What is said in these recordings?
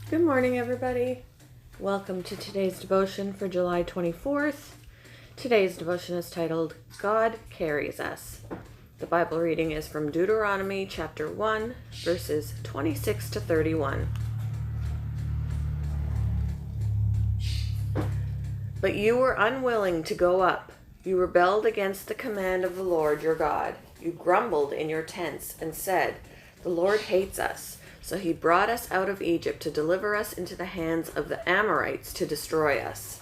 Good morning, everybody. Welcome to today's devotion for July 24th. Today's devotion is titled, God Carries Us. The Bible reading is from Deuteronomy chapter 1, verses 26 to 31. But you were unwilling to go up. You rebelled against the command of the Lord your God. You grumbled in your tents and said, "The Lord hates us." So he brought us out of Egypt to deliver us into the hands of the Amorites to destroy us.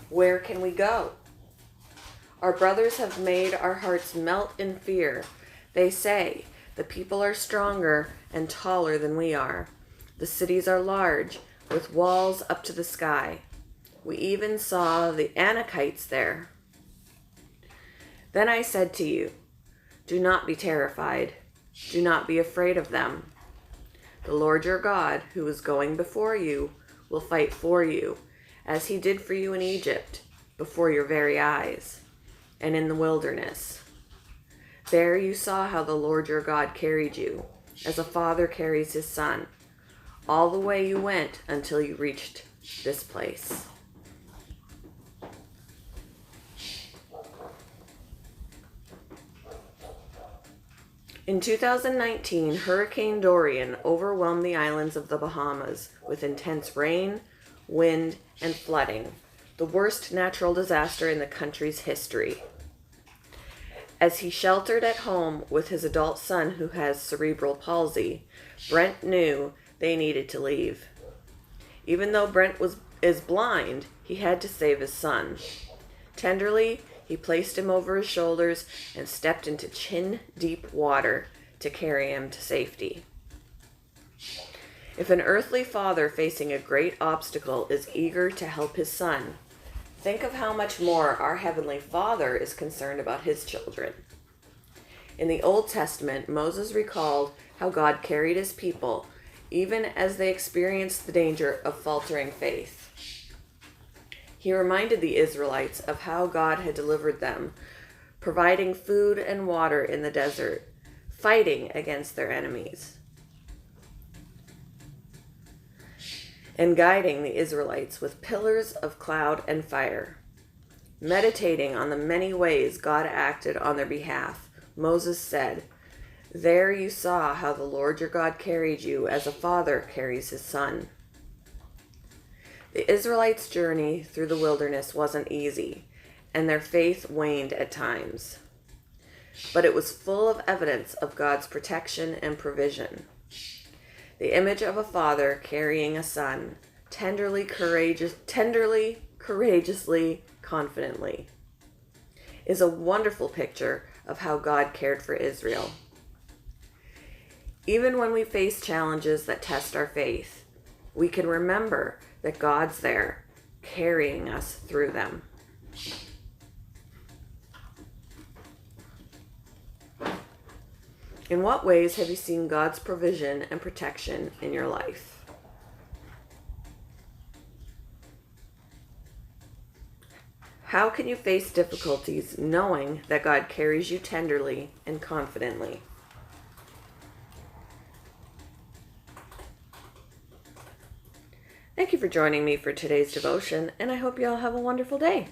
Where can we go? Our brothers have made our hearts melt in fear. They say, "The people are stronger and taller than we are. The cities are large, with walls up to the sky. We even saw the Anakites there." Then I said to you, "Do not be terrified. Do not be afraid of them. The Lord your God, who is going before you, will fight for you, as he did for you in Egypt, before your very eyes, and in the wilderness. There you saw how the Lord your God carried you, as a father carries his son, all the way you went until you reached this place." In 2019, Hurricane Dorian overwhelmed the islands of the Bahamas with intense rain, wind, and flooding, the worst natural disaster in the country's history. As he sheltered at home with his adult son who has cerebral palsy, Brent knew they needed to leave. Even though Brent is blind, he had to save his son. Tenderly, he placed him over his shoulders and stepped into chin-deep water to carry him to safety. If an earthly father facing a great obstacle is eager to help his son, think of how much more our Heavenly Father is concerned about his children. In the Old Testament, Moses recalled how God carried his people, even as they experienced the danger of faltering faith. He reminded the Israelites of how God had delivered them, providing food and water in the desert, fighting against their enemies, and guiding the Israelites with pillars of cloud and fire. Meditating on the many ways God acted on their behalf, Moses said, "There you saw how the Lord your God carried you as a father carries his son." The Israelites' journey through the wilderness wasn't easy, and their faith waned at times. But it was full of evidence of God's protection and provision. The image of a father carrying a son, tenderly, courageously, confidently, is a wonderful picture of how God cared for Israel. Even when we face challenges that test our faith, we can remember that God's there, carrying us through them. In what ways have you seen God's provision and protection in your life? How can you face difficulties knowing that God carries you tenderly and confidently? Thank you for joining me for today's devotion, and I hope you all have a wonderful day.